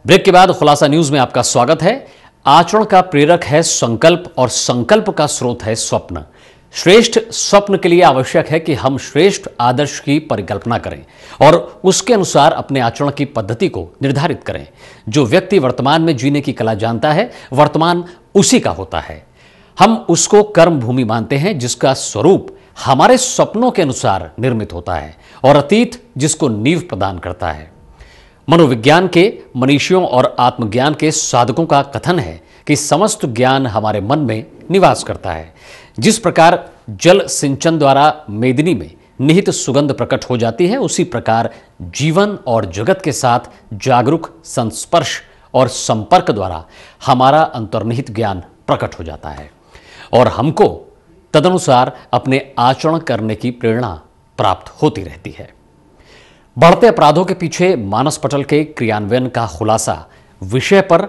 Break के बाद खुलासा न्यूज में आपका स्वागत है। आचरण का प्रेरक है संकल्प और संकल्प का स्रोत है स्वप्न। श्रेष्ठ स्वप्न के लिए आवश्यक है कि हम श्रेष्ठ आदर्श की परिकल्पना करें और उसके अनुसार अपने आचरण की पद्धति को निर्धारित करें। जो व्यक्ति वर्तमान में जीने की कला जानता है, वर्तमान उसी का होता है। हम उसको कर्म भूमि मानते हैं जिसका स्वरूप हमारे सपनों के अनुसार निर्मित होता है और अतीत जिसको नींव प्रदान करता है। मनोविज्ञान के मनीषियों और आत्मज्ञान के साधकों का कथन है कि समस्त ज्ञान हमारे मन में निवास करता है। जिस प्रकार जल सिंचन द्वारा मेदिनी में निहित सुगंध प्रकट हो जाती है, उसी प्रकार जीवन और जगत के साथ जागरूक संस्पर्श और संपर्क द्वारा हमारा अंतर्निहित ज्ञान प्रकट हो जाता है और हमको तदनुसार अपने आचरण करने की प्रेरणा प्राप्त होती रहती है। बढ़ते अपराधों के पीछे मानस पटल के क्रियान्वयन का खुलासा विषय पर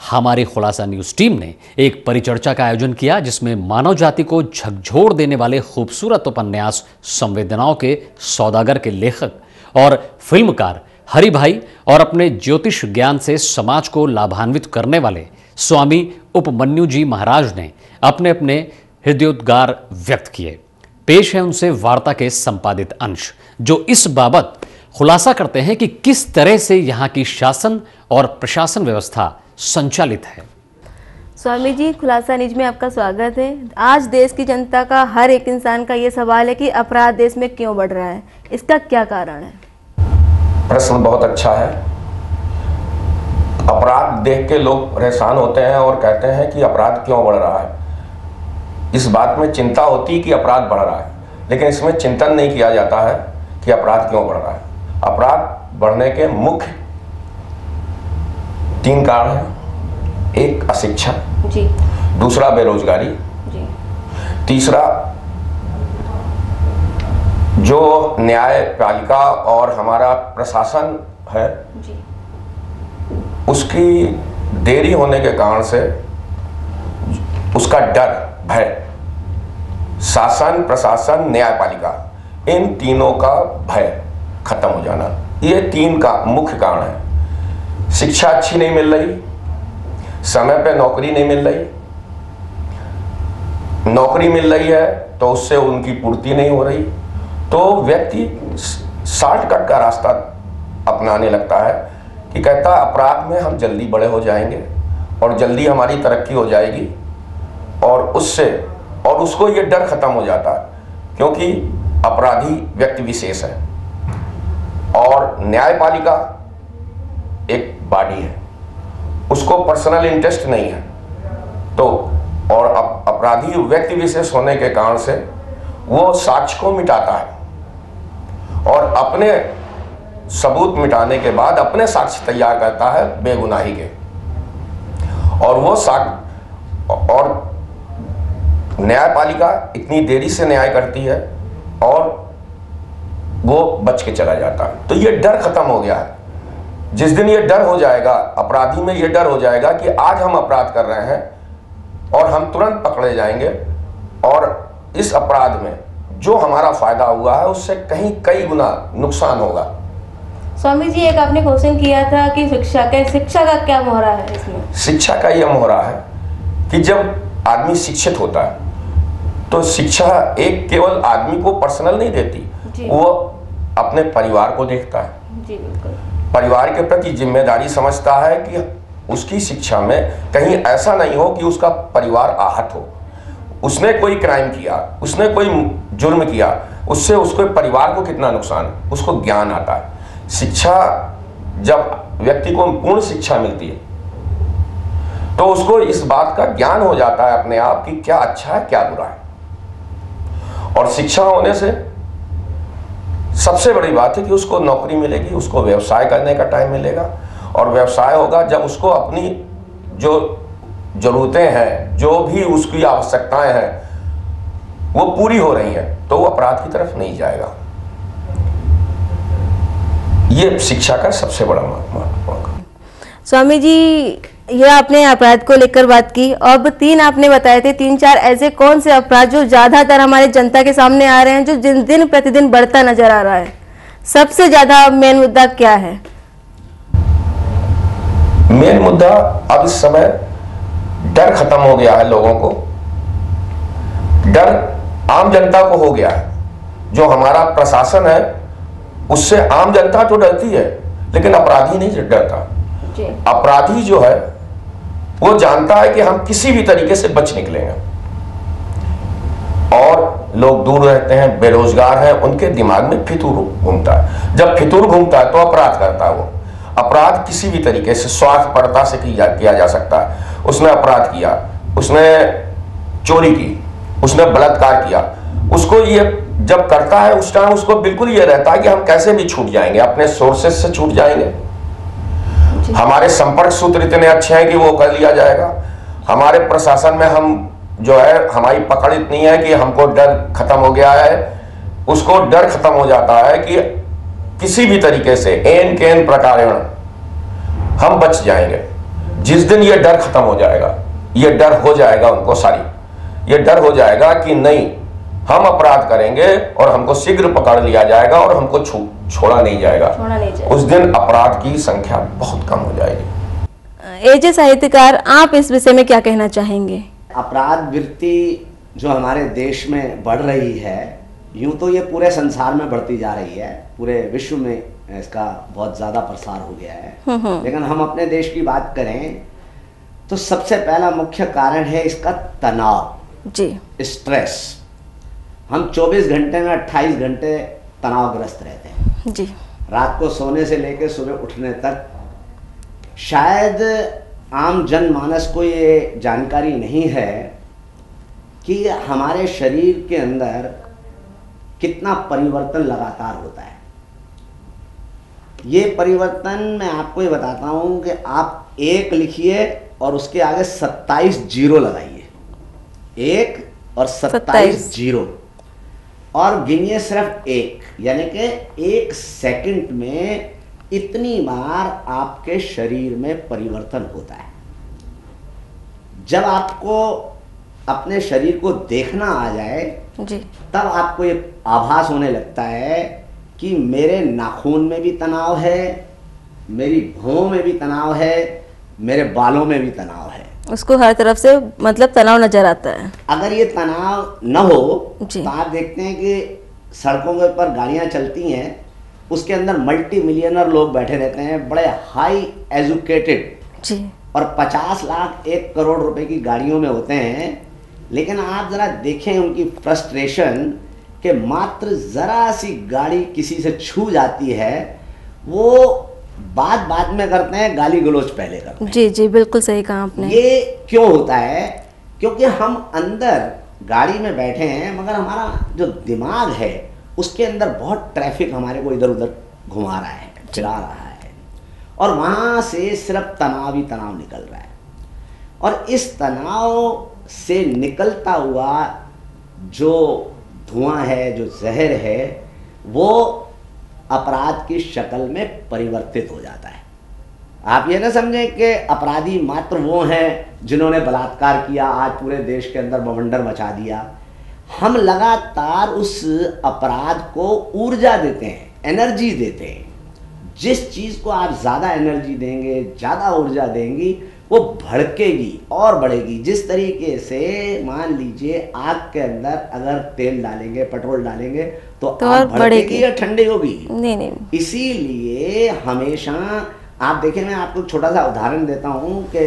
हमारी खुलासा न्यूज टीम ने एक परिचर्चा का आयोजन किया, जिसमें मानव जाति को झकझोर देने वाले खूबसूरत उपन्यास संवेदनाओं के सौदागर के लेखक और फिल्मकार हरि भाई और अपने ज्योतिष ज्ञान से समाज को लाभान्वित करने वाले स्वामी उपमन्यु जी महाराज ने अपने अपने हृदयोद्गार व्यक्त किए। पेश है उनसे वार्ता के संपादित अंश, जो इस बाबत खुलासा करते हैं कि किस तरह से यहाँ की शासन और प्रशासन व्यवस्था संचालित है। स्वामी जी, खुलासा न्यूज में आपका स्वागत है। आज देश की जनता का, हर एक इंसान का ये सवाल है कि अपराध देश में क्यों बढ़ रहा है, इसका क्या कारण है? प्रश्न बहुत अच्छा है। अपराध देख के लोग परेशान होते हैं और कहते हैं कि अपराध क्यों बढ़ रहा है। इस बात में चिंता होती है कि अपराध बढ़ रहा है, लेकिन इसमें चिंतन नहीं किया जाता है कि अपराध क्यों बढ़ रहा है। अपराध बढ़ने के मुख्य 3 कारण हैं। एक अशिक्षा जी, दूसरा बेरोजगारी जी, तीसरा जो न्यायपालिका और हमारा प्रशासन है जी, उसकी देरी होने के कारण से उसका डर, भय, शासन, प्रशासन, न्यायपालिका, इन तीनों का भय खत्म हो जाना, ये 3 का मुख्य कारण है। शिक्षा अच्छी नहीं मिल रही, समय पे नौकरी नहीं मिल रही, नौकरी मिल रही है तो उससे उनकी पूर्ति नहीं हो रही, तो व्यक्ति शॉर्टकट का रास्ता अपनाने लगता है कि कहता अपराध में हम जल्दी बड़े हो जाएंगे और जल्दी हमारी तरक्की हो जाएगी, और उसको ये डर खत्म हो जाता है क्योंकि अपराधी व्यक्ति विशेष है और न्यायपालिका एक बॉडी है, उसको पर्सनल इंटरेस्ट नहीं है, तो और अपराधी व्यक्ति विशेष होने के कारण से वो साक्ष्य को मिटाता है और अपने सबूत मिटाने के बाद अपने साक्ष्य तैयार करता है बेगुनाही के, और वो और न्यायपालिका इतनी देरी से न्याय करती है और वो बच के चला जाता है। तो ये डर खत्म हो गया है। जिस दिन ये डर हो जाएगा, अपराधी में ये डर हो जाएगा कि आज हम अपराध कर रहे हैं और हम तुरंत पकड़े जाएंगे और इस अपराध में जो हमारा फायदा हुआ है उससे कई गुना नुकसान होगा। स्वामी जी, एक आपने क्वेश्चन किया था कि शिक्षा का क्या मोहरा है इसमें? शिक्षा का यह मोहरा है कि जब आदमी शिक्षित होता है तो शिक्षा एक केवल आदमी को पर्सनल नहीं देती, वो अपने परिवार को देखता है जी, बिल्कुल। परिवार के प्रति जिम्मेदारी समझता है कि उसकी शिक्षा में कहीं ऐसा नहीं हो कि उसका परिवार आहत हो। उसने कोई क्राइम किया, उसने कोई जुर्म किया, उससे उसके परिवार को कितना नुकसान है, उसको ज्ञान आता है। शिक्षा, जब व्यक्ति को पूर्ण शिक्षा मिलती है तो उसको इस बात का ज्ञान हो जाता है अपने आप कि क्या अच्छा है क्या बुरा है। और शिक्षा होने से सबसे बड़ी बात है कि उसको नौकरी मिलेगी, उसको व्यवसाय करने का टाइम मिलेगा, और व्यवसाय होगा जब उसको अपनी जो जरूरतें हैं, जो भी उसकी आवश्यकताएं हैं वो पूरी हो रही हैं, तो वो अपराध की तरफ नहीं जाएगा। ये शिक्षा का सबसे बड़ा महत्व। स्वामी जी, ये आपने अपराध को लेकर बात की, अब 3 आपने बताए थे, 3-4 ऐसे कौन से अपराध जो ज्यादातर हमारे जनता के सामने आ रहे हैं, जो दिन प्रतिदिन बढ़ता नजर आ रहा है? सबसे ज्यादा मेन मुद्दा क्या है? मेन मुद्दा अब इस समय डर खत्म हो गया है। लोगों को डर आम जनता को हो गया है। जो हमारा प्रशासन है उससे आम जनता तो डरती है, लेकिन अपराधी नहीं डरता। अपराधी जो है वो जानता है कि हम किसी भी तरीके से बच निकलेंगे। और लोग दूर रहते हैं, बेरोजगार हैं, उनके दिमाग में फितूर घूमता है। जब फितूर घूमता है तो अपराध करता है। वो अपराध किसी भी तरीके से स्वार्थपरता से किया जा सकता है। उसने अपराध किया, उसने चोरी की, उसने बलात्कार किया, उसको ये जब करता है उस टाइम उसको बिल्कुल ये रहता है कि हम कैसे भी छूट जाएंगे, अपने सोर्सेस से छूट जाएंगे। हमारे संपर्क सूत्र इतने अच्छे हैं कि वो कर लिया जाएगा। हमारे प्रशासन में हम जो है, हमारी पकड़ इतनी है कि हमको डर खत्म हो गया है। उसको डर खत्म हो जाता है कि किसी भी तरीके से एन केन प्रकारेण हम बच जाएंगे। जिस दिन ये डर खत्म हो जाएगा, ये डर हो जाएगा उनको सारी, ये डर हो जाएगा कि नहीं हम अपराध करेंगे और हमको शीघ्र पकड़ लिया जाएगा और हमको छोड़ा नहीं जाएगा, उस दिन अपराध की संख्या बहुत कम हो जाएगी। एजे साहित्यकार, आप इस विषय में क्या कहना चाहेंगे? अपराध वृत्ति जो हमारे देश में बढ़ रही है, यूं तो ये पूरे संसार में बढ़ती जा रही है, पूरे विश्व में इसका बहुत ज़्यादा प्रसार हो गया है। लेकिन हम अपने देश की बात करें तो सबसे पहला मुख्य कारण है इसका तनाव जी, स्ट्रेस। हम 24 घंटे में 28 घंटे तनावग्रस्त रहते हैं जी। रात को सोने से लेकर सुबह उठने तक। शायद आम जनमानस को ये जानकारी नहीं है कि हमारे शरीर के अंदर कितना परिवर्तन लगातार होता है। ये परिवर्तन मैं आपको ये बताता हूँ कि आप 1 लिखिए और उसके आगे 27 जीरो लगाइए, 1 और 27 जीरो, और गिनिए सिर्फ 1, यानी कि 1 सेकंड में इतनी बार आपके शरीर में परिवर्तन होता है। जब आपको अपने शरीर को देखना आ जाए जी, तब आपको ये आभास होने लगता है कि मेरे नाखून में भी तनाव है, मेरी भौं में भी तनाव है, मेरे बालों में भी तनाव है। उसको हर तरफ से मतलब तनाव नजर आता है। अगर ये तनाव न हो तो आप देखते हैं कि सड़कों के ऊपर गाड़ियां चलती हैं, उसके अंदर मल्टी मिलियनर लोग बैठे रहते हैं, बड़े हाई एजुकेटेड जी, और 50 लाख 1 करोड़ रुपए की गाड़ियों में होते हैं। लेकिन आप जरा देखें उनकी फ्रस्ट्रेशन कि मात्र जरा सी गाड़ी किसी से छू जाती है, वो बाद में करते हैं, गाली गलौज पहले करते हैं। जी जी, बिल्कुल सही कहा आपने। ये क्यों होता है? क्योंकि हम अंदर गाड़ी में बैठे हैं, मगर हमारा जो दिमाग है उसके अंदर बहुत ट्रैफिक हमारे को इधर उधर घुमा रहा है, चिढ़ा रहा है, और वहाँ से सिर्फ तनाव ही तनाव निकल रहा है। और इस तनाव से निकलता हुआ जो धुआं है, जो जहर है, वो अपराध की शक्ल में परिवर्तित हो जाता है। आप ये ना समझें कि अपराधी मात्र वो हैं जिन्होंने बलात्कार किया, आज पूरे देश के अंदर बवंडर मचा दिया। हम लगातार उस अपराध को ऊर्जा देते हैं, एनर्जी देते हैं। जिस चीज़ को आप ज़्यादा एनर्जी देंगे, ज़्यादा ऊर्जा देंगी, वो भड़केगी और बढ़ेगी। जिस तरीके से मान लीजिए आग के अंदर अगर तेल डालेंगे, पेट्रोल डालेंगे तो आग भड़केगी या ठंडी होगी? नहीं। इसीलिए हमेशा आप देखें, मैं आपको छोटा सा उदाहरण देता हूँ कि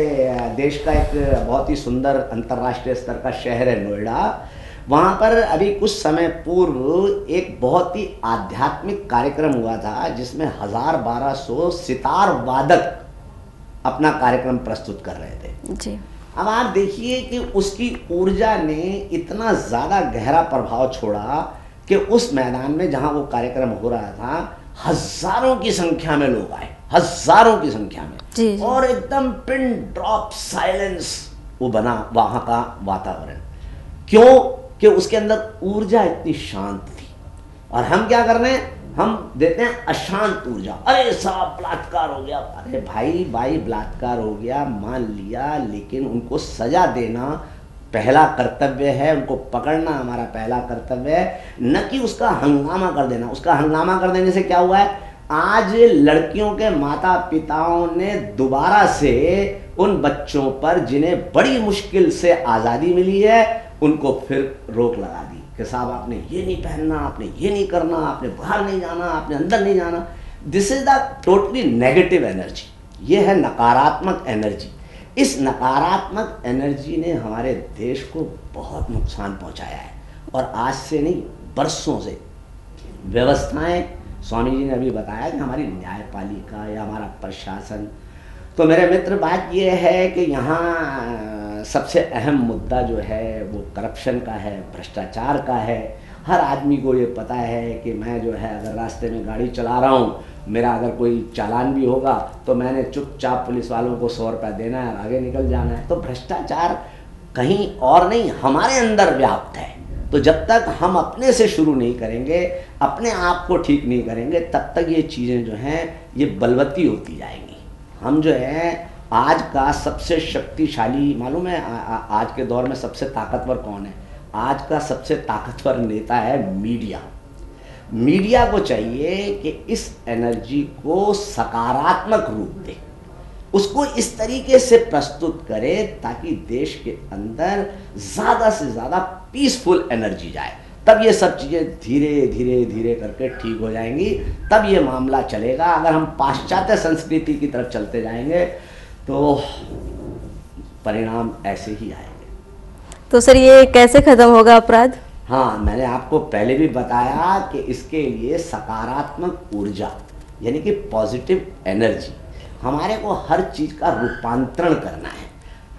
देश का एक बहुत ही सुंदर अंतर्राष्ट्रीय स्तर का शहर है नोएडा। वहाँ पर अभी कुछ समय पूर्व एक बहुत ही आध्यात्मिक कार्यक्रम हुआ था, जिसमें 1200 सितार वादक अपना कार्यक्रम प्रस्तुत कर रहे थे जी। अब आप देखिए कि उसकी ऊर्जा ने इतना ज़्यादा गहरा प्रभाव छोड़ा कि उस मैदान में जहाँ वो कार्यक्रम हो रहा था, हजारों की संख्या में लोग आए, हजारों की संख्या में जी। और एकदम पिन ड्रॉप साइलेंस वो बना वहाँ का वातावरण। क्यों? कि उसके अंदर ऊर्जा इतनी शांत थी। और हम क्या कर रहे हैं? हम देते हैं अशांत ऊर्जा। अरे साहब बलात्कार हो गया, अरे भाई बलात्कार हो गया, मान लिया, लेकिन उनको सजा देना पहला कर्तव्य है, उनको पकड़ना हमारा पहला कर्तव्य है, न कि उसका हंगामा कर देना। उसका हंगामा कर देने से क्या हुआ है? आज लड़कियों के माता पिताओं ने दोबारा से उन बच्चों पर जिन्हें बड़ी मुश्किल से आज़ादी मिली है, उनको फिर रोक लगा दी कि साहब आपने ये नहीं पहनना, आपने ये नहीं करना, आपने बाहर नहीं जाना, आपने अंदर नहीं जाना। This is the totally negative energy, ये है नकारात्मक एनर्जी। इस नकारात्मक एनर्जी ने हमारे देश को बहुत नुकसान पहुंचाया है, और आज से नहीं बरसों से व्यवस्थाएं, स्वामी जी ने अभी बताया कि हमारी न्यायपालिका या हमारा प्रशासन, तो मेरे मित्र बात ये है कि यहाँ सबसे अहम मुद्दा जो है वो करप्शन का है, भ्रष्टाचार का है। हर आदमी को ये पता है कि मैं जो है अगर रास्ते में गाड़ी चला रहा हूँ, मेरा अगर कोई चालान भी होगा तो मैंने चुपचाप पुलिस वालों को 100 रुपये देना है और आगे निकल जाना है। तो भ्रष्टाचार कहीं और नहीं, हमारे अंदर व्याप्त है। तो जब तक हम अपने से शुरू नहीं करेंगे, अपने आप को ठीक नहीं करेंगे, तब तक ये चीज़ें जो हैं ये बलवती होती जाएंगी। हम जो है आज का सबसे शक्तिशाली, मालूम है आज के दौर में सबसे ताकतवर कौन है? आज का सबसे ताकतवर नेता है मीडिया। मीडिया को चाहिए कि इस एनर्जी को सकारात्मक रूप दे, उसको इस तरीके से प्रस्तुत करे ताकि देश के अंदर ज़्यादा से ज़्यादा पीसफुल एनर्जी जाए। तब ये सब चीज़ें धीरे धीरे धीरे करके ठीक हो जाएंगी, तब ये मामला चलेगा। अगर हम पाश्चात्य संस्कृति की तरफ चलते जाएंगे तो परिणाम ऐसे ही आएंगे। तो सर ये कैसे खत्म होगा अपराध? हाँ, मैंने आपको पहले भी बताया कि इसके लिए सकारात्मक ऊर्जा यानी कि पॉजिटिव एनर्जी, हमारे को हर चीज़ का रूपांतरण करना है।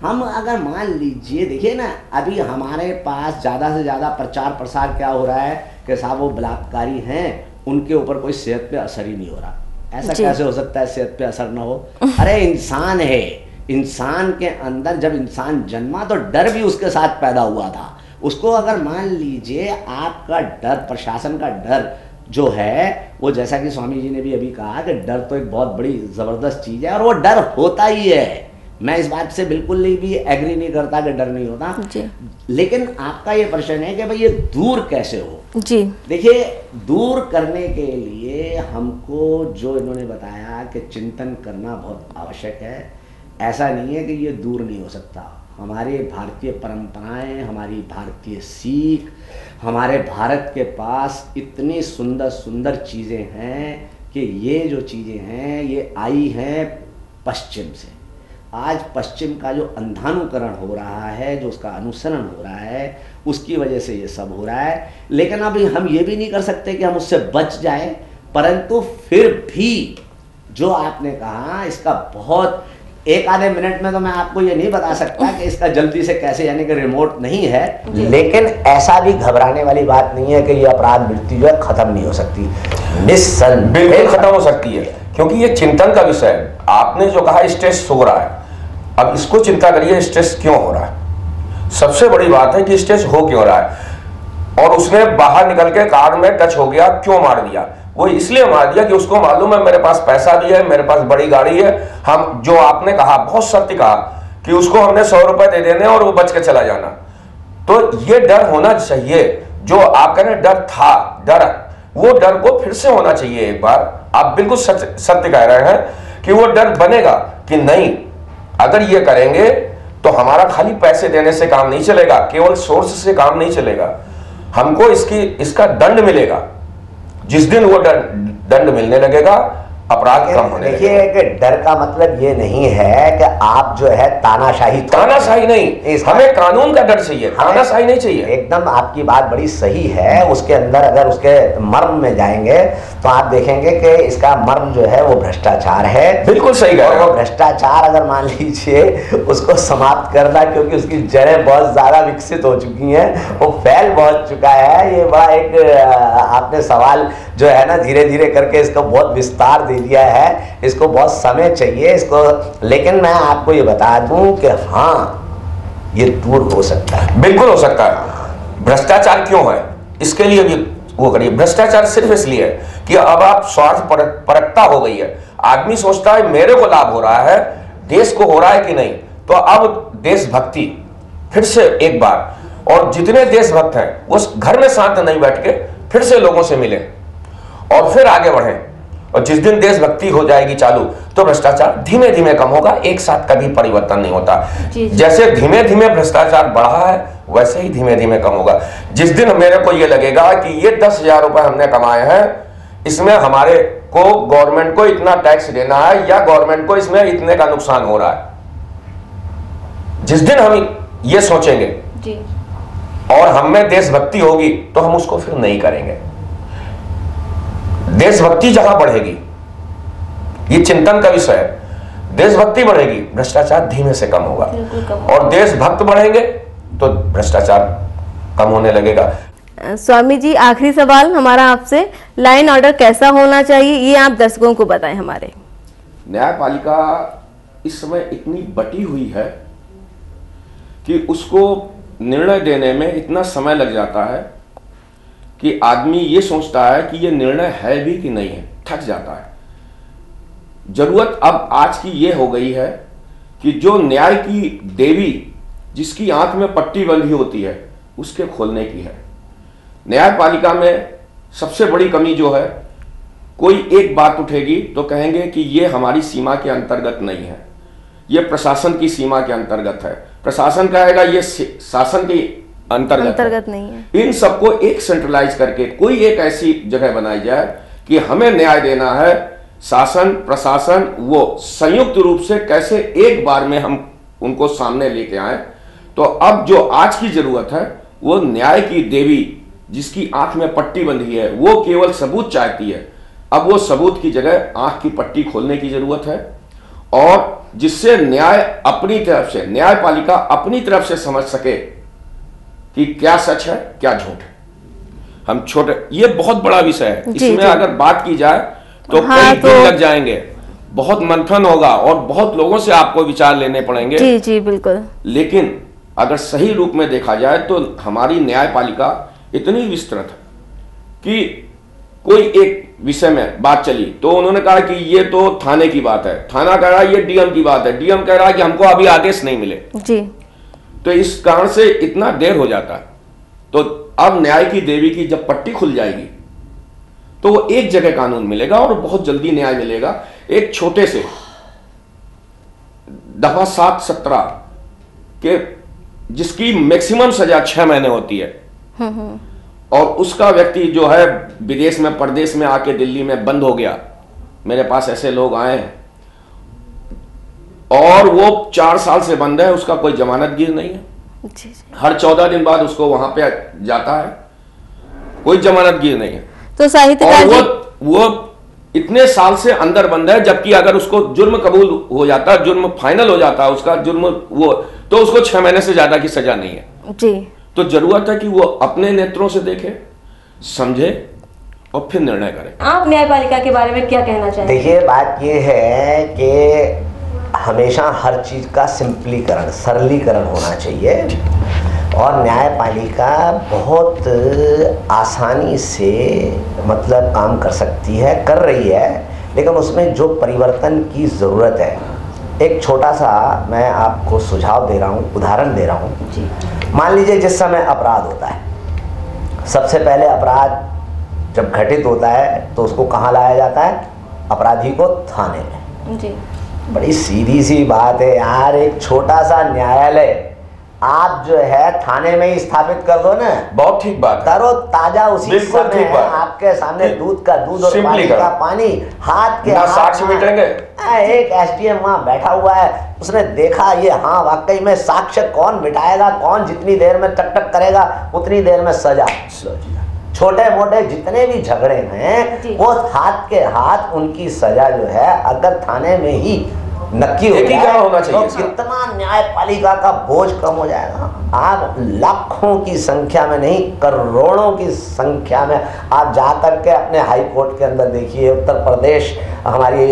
हम अगर मान लीजिए, देखिए ना, अभी हमारे पास ज़्यादा से ज़्यादा प्रचार प्रसार क्या हो रहा है कि साहब वो बलात्कारी हैं, उनके ऊपर कोई सेहत पे असर ही नहीं हो रहा। ऐसा कैसे हो सकता है सेहत पे असर ना हो? अरे इंसान है, इंसान के अंदर जब इंसान जन्मा तो डर भी उसके साथ पैदा हुआ था। उसको अगर मान लीजिए आपका डर, प्रशासन का डर जो है वो, जैसा कि स्वामी जी ने भी अभी कहा कि डर तो एक बहुत बड़ी ज़बरदस्त चीज़ है और वो डर होता ही है। मैं इस बात से बिल्कुल भी एग्री नहीं करता कि डर नहीं होता जी। लेकिन आपका ये प्रश्न है कि भाई ये दूर कैसे हो जी। देखिए, दूर करने के लिए हमको जो इन्होंने बताया कि चिंतन करना बहुत आवश्यक है। ऐसा नहीं है कि ये दूर नहीं हो सकता। हमारे भारतीय परंपराएं, हमारी भारतीय सीख, हमारे भारत के पास इतनी सुंदर सुंदर चीज़ें हैं कि ये जो चीज़ें हैं ये आई हैं पश्चिम से। आज पश्चिम का जो अंधानुकरण हो रहा है, जो उसका अनुसरण हो रहा है, उसकी वजह से ये सब हो रहा है। लेकिन अभी हम ये भी नहीं कर सकते कि हम उससे बच जाएं, परंतु फिर भी जो आपने कहा इसका बहुत, एक आधे मिनट में तो मैं आपको ये नहीं बता सकता कि इसका जल्दी से कैसे, यानी कि रिमोट नहीं है, लेकिन ऐसा भी घबराने वाली बात नहीं है कि ये अपराध वृत्ति जो है खत्म नहीं हो सकती। बिल्कुल खत्म हो सकती है, क्योंकि ये चिंतन का विषय है। आपने जो कहा स्ट्रेस हो रहा है, अब इसको चिंता करिए स्ट्रेस क्यों हो रहा है। सबसे बड़ी बात है कि स्ट्रेस हो क्यों रहा है, और उसने बाहर निकल के कार में टच हो गया, क्यों मार दिया? वो इसलिए मार दिया कि उसको मालूम है मेरे पास पैसा भी है, मेरे पास बड़ी गाड़ी है। हम जो आपने कहा बहुत सत्य कहा कि उसको हमने 100 रुपए दे देने और वो बच के चला जाना। तो ये डर होना चाहिए, जो आप कह रहे डर था, डर, वो डर को फिर से होना चाहिए एक बार। आप बिल्कुल सत्य कह रहे हैं कि वो डर बनेगा कि नहीं, अगर ये करेंगे तो हमारा खाली पैसे देने से काम नहीं चलेगा, केवल सोर्स से काम नहीं चलेगा, हमको इसका दंड मिलेगा। जिस दिन वो दंड मिलने लगेगा अपराध कम होने लगेगा। देखिए कि डर का मतलब ये नहीं है कि आप जो है तानाशाही नहीं, हमें कानून का डर चाहिए, तानाशाही नहीं चाहिए। एकदम आपकी बात बड़ी सही है। उसके अंदर अगर उसके मर्म में जाएंगे तो आप देखेंगे कि इसका मर्म जो है वो भ्रष्टाचार है। बिल्कुल सही है। और वो भ्रष्टाचार अगर मान लीजिए उसको समाप्त करना, क्योंकि उसकी जड़ें बहुत ज्यादा विकसित हो चुकी हैं, वो फैल बहुत चुका है। ये बड़ा एक आपने सवाल जो है ना धीरे धीरे करके इसका बहुत विस्तार दे दिया है, इसको बहुत समय चाहिए इसको। लेकिन मैं आपको ये बता दूं कि हाँ ये दूर हो सकता है, बिल्कुल हो सकता है। भ्रष्टाचार क्यों है इसके लिए भी वो करिए। भ्रष्टाचार सिर्फ इसलिए है कि अब आप स्वार्थ परकता हो गई है। आदमी सोचता है मेरे को लाभ हो रहा है, देश को हो रहा है कि नहीं। तो अब देशभक्ति फिर से एक बार, और जितने देशभक्त हैं वो घर में शांत नहीं बैठ के फिर से लोगों से मिले और फिर आगे बढ़े और जिस दिन देशभक्ति हो जाएगी चालू तो भ्रष्टाचार धीमे धीमे कम होगा, एक साथ कभी परिवर्तन नहीं होता। जैसे धीमे धीमे भ्रष्टाचार बढ़ा है वैसे ही धीमे धीमे कम होगा। जिस दिन मेरे को ये लगेगा कि ये 10,000 रुपए हमने कमाए हैं, इसमें हमारे को गवर्नमेंट को इतना टैक्स देना है या गवर्नमेंट को इसमें इतने का नुकसान हो रहा है, जिस दिन हम ये सोचेंगे जी। और हम में देशभक्ति होगी तो हम उसको फिर नहीं करेंगे। देशभक्ति जहां बढ़ेगी, ये चिंतन का विषय है, देशभक्ति बढ़ेगी भ्रष्टाचार धीमे से कम होगा, और देशभक्त बढ़ेंगे तो भ्रष्टाचार कम होने लगेगा। स्वामी जी, आखिरी सवाल हमारा आपसे, लाइन ऑर्डर कैसा होना चाहिए ये आप दर्शकों को बताएं हमारे। न्यायपालिका इस समय इतनी बटी हुई है कि उसको निर्णय देने में इतना समय लग जाता है कि आदमी ये सोचता है कि ये निर्णय है भी कि नहीं है, थक जाता है। जरूरत अब आज की ये हो गई है कि जो न्याय की देवी जिसकी आंख में पट्टी बंधी होती है उसके खोलने की है। न्यायपालिका में सबसे बड़ी कमी जो है, कोई एक बात उठेगी तो कहेंगे कि ये हमारी सीमा के अंतर्गत नहीं है, ये प्रशासन की सीमा के अंतर्गत है। प्रशासन कहेगा ये शासन के अंतर्गत नहीं है। इन सबको एक सेंट्रलाइज करके कोई एक ऐसी जगह बनाई जाए कि हमें न्याय देना है, शासन प्रशासन वो संयुक्त रूप से कैसे एक बार में हम उनको सामने लेके आए। तो अब जो आज की जरूरत है वो न्याय की देवी जिसकी आंख में पट्टी बंधी है वो केवल सबूत चाहती है। अब वो सबूत की जगह आंख की पट्टी खोलने की जरूरत है, और जिससे न्याय अपनी तरफ से, न्यायपालिका अपनी तरफ से समझ सके कि क्या सच है क्या झूठ है। हम छोटे, ये बहुत बड़ा विषय है, इसमें अगर बात की जाए तो कई दिन लग जाएंगे, बहुत मंथन होगा और बहुत लोगों से आपको विचार लेने पड़ेंगे। जी जी बिल्कुल। लेकिन अगर सही रूप में देखा जाए तो हमारी न्यायपालिका इतनी विस्तृत है कि कोई एक विषय में बात चली तो उन्होंने कहा कि ये तो थाने की बात है, थाना कह रहा है ये डीएम की बात है, डीएम कह रहा है कि हमको अभी आदेश नहीं मिले जी। तो इस कारण से इतना देर हो जाता है। तो अब न्याय की देवी की जब पट्टी खुल जाएगी तो वो एक जगह कानून मिलेगा और बहुत जल्दी न्याय मिलेगा। एक छोटे से दफा 7-17 के जिसकी मैक्सिमम सजा 6 महीने होती है, और उसका व्यक्ति जो है विदेश में परदेश में आके दिल्ली में बंद हो गया, मेरे पास ऐसे लोग आए हैं, और वो 4 साल से बंद है, उसका कोई जमानतगीर नहीं है। हर 14 दिन बाद उसको वहां पे जाता है, कोई जमानतगीर नहीं है। तो साहित्यकार जी वो इतने साल से अंदर बंद है, जबकि अगर उसको जुर्म कबूल हो जाता, जुर्म फाइनल हो जाता उसका जुर्म वो, तो उसको 6 महीने से ज्यादा की सजा नहीं है जी। तो जरूरत है कि वो अपने नेत्रों से देखे, समझे और फिर निर्णय करे। आप न्यायपालिका के बारे में क्या कहना चाहेंगे? देखिए, बात ये है कि हमेशा हर चीज का सिंपलीकरण, सरलीकरण होना चाहिए, और न्यायपालिका बहुत आसानी से मतलब काम कर सकती है, कर रही है, लेकिन उसमें जो परिवर्तन की ज़रूरत है, एक छोटा सा मैं आपको सुझाव दे रहा हूँ, उदाहरण दे रहा हूँ जी। मान लीजिए जिस समय अपराध होता है, सबसे पहले अपराध जब घटित होता है तो उसको कहाँ लाया जाता है? अपराधी को थाने में जी। बड़ी सीधी सी बात है यार, एक छोटा सा न्यायालय आप जो है थाने में ही स्थापित कर दो ना, बहुत ठीक बात, तरो ताजा उसी समय है, आपके सामने दूध का दूध और पानी का पानी, हाथ के हाथ मिटेंगे। एक एसडीएम वहाँ बैठा हुआ है, उसने देखा ये हाँ वाकई में साक्ष्य कौन मिटाएगा, कौन जितनी देर में टक करेगा उतनी देर में सजा। छोटे मोटे जितने भी झगड़े हैं वो हाथ के हाथ उनकी सजा जो है अगर थाने में ही नक्की हो जाए तो कितना न्यायपालिका का बोझ कम हो जाएगा। आप लाखों की संख्या में नहीं, करोड़ों की संख्या में आप जा करके अपने हाई कोर्ट के अंदर देखिए, उत्तर प्रदेश हमारी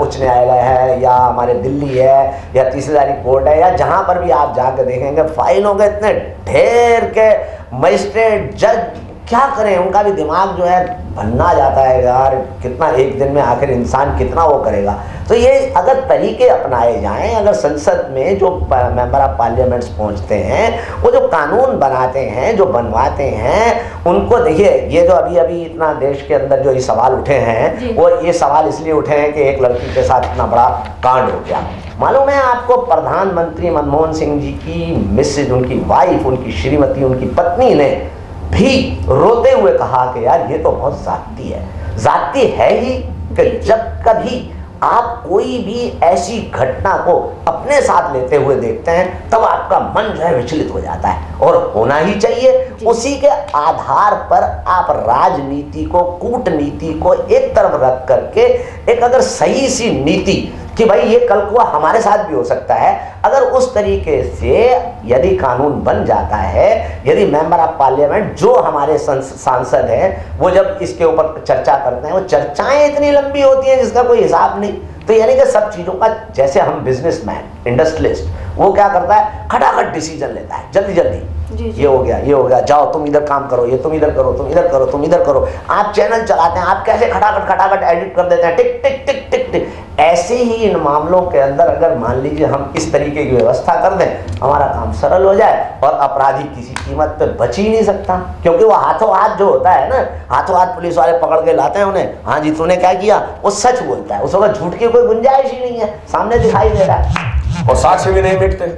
उच्च न्यायालय है या हमारे दिल्ली है या तीसरी कोर्ट है, या जहाँ पर भी आप जाकर देखेंगे फाइलों के इतने ढेर के मजिस्ट्रेट जज क्या करें, उनका भी दिमाग जो है बनना जाता है यार, कितना एक दिन में आखिर इंसान कितना वो करेगा। तो ये अगर तरीके अपनाए जाएं, अगर संसद में जो मेंबर ऑफ पार्लियामेंट्स पहुंचते हैं, वो जो कानून बनाते हैं, जो बनवाते हैं, उनको देखिए, ये जो अभी अभी इतना देश के अंदर जो ये सवाल उठे हैं, वो ये सवाल इसलिए उठे हैं कि एक लड़की के साथ इतना बड़ा कांड हो गया। मालूम है आपको, प्रधानमंत्री मनमोहन सिंह जी की मिसेज, उनकी वाइफ, उनकी श्रीमती, उनकी पत्नी ने भी रोते हुए कहा कि यार ये तो बहुत जाती है। जाती है ही कि जब कभी आप कोई भी ऐसी घटना को अपने साथ लेते हुए देखते हैं, तब आपका मन जो है विचलित हो जाता है, और होना ही चाहिए। उसी के आधार पर आप राजनीति को, कूटनीति को एक तरफ रख करके एक अगर सही सी नीति कि भाई ये कल को हमारे साथ भी हो सकता है, अगर उस तरीके से यदि कानून बन जाता है, यदि मेंबर ऑफ पार्लियामेंट जो हमारे सांसद हैं वो जब इसके ऊपर चर्चा करते हैं, वो चर्चाएं इतनी लंबी होती हैं जिसका कोई हिसाब नहीं। तो यानी कि सब चीज़ों का, जैसे हम बिजनेसमैन, इंडस्ट्रियलिस्ट, वो क्या करता है, खटाखट डिसीजन लेता है, जल्दी जल्दी, ये हो गया, ये हो गया, जाओ तुम इधर काम करो, ये तुम इधर करो, तुम इधर करो, तुम इधर करो। आप चैनल चलाते हैं, आप कैसे खटाखट खटाखट एडिट कर देते हैं, टिक टिक टिक टिक टिक। ऐसे ही इन मामलों के अंदर अगर मान लीजिए हम इस तरीके की व्यवस्था कर दें, हमारा काम सरल हो जाए और अपराधी किसी कीमत पे बच ही नहीं सकता, क्योंकि वो हाथों हाथ जो होता है ना, हाथों हाथ पुलिस वाले पकड़ के लाते हैं उन्हें, हाँ जी तूने क्या किया, वो सच बोलता है, उस वक्त झूठ की कोई गुंजाइश ही नहीं है, सामने दिखाई दे रहा है, और साक्ष्य भी नहीं मिटते।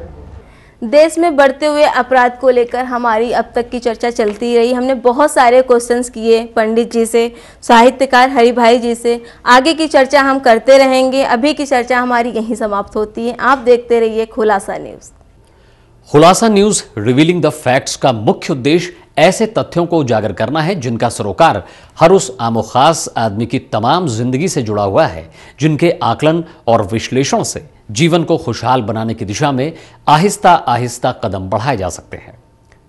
देश में बढ़ते हुए अपराध को लेकर हमारी अब तक की चर्चा चलती रही। हमने बहुत सारे क्वेश्चंस किए पंडित जी से, साहित्यकार हरि भाई जी से। आगे की चर्चा हम करते रहेंगे। अभी की चर्चा हमारी यहीं समाप्त होती है। आप देखते रहिए खुलासा न्यूज़। खुलासा न्यूज रिवीलिंग द फैक्ट्स का मुख्य उद्देश्य ऐसे तथ्यों को उजागर करना है जिनका सरोकार हर उस आमोखास आदमी की तमाम जिंदगी से जुड़ा हुआ है, जिनके आकलन और विश्लेषण से जीवन को खुशहाल बनाने की दिशा में आहिस्ता आहिस्ता कदम बढ़ाए जा सकते हैं।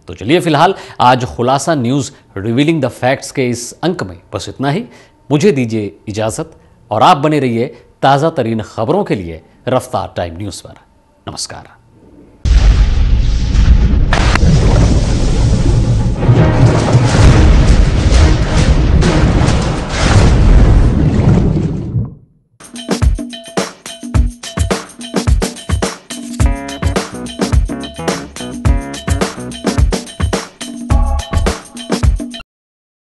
तो चलिए फिलहाल आज खुलासा न्यूज रिवीलिंग द फैक्ट्स के इस अंक में बस इतना ही। मुझे दीजिए इजाजत और आप बने रहिए ताज़ा तरीन खबरों के लिए रफ्तार टाइम न्यूज़ पर। नमस्कार।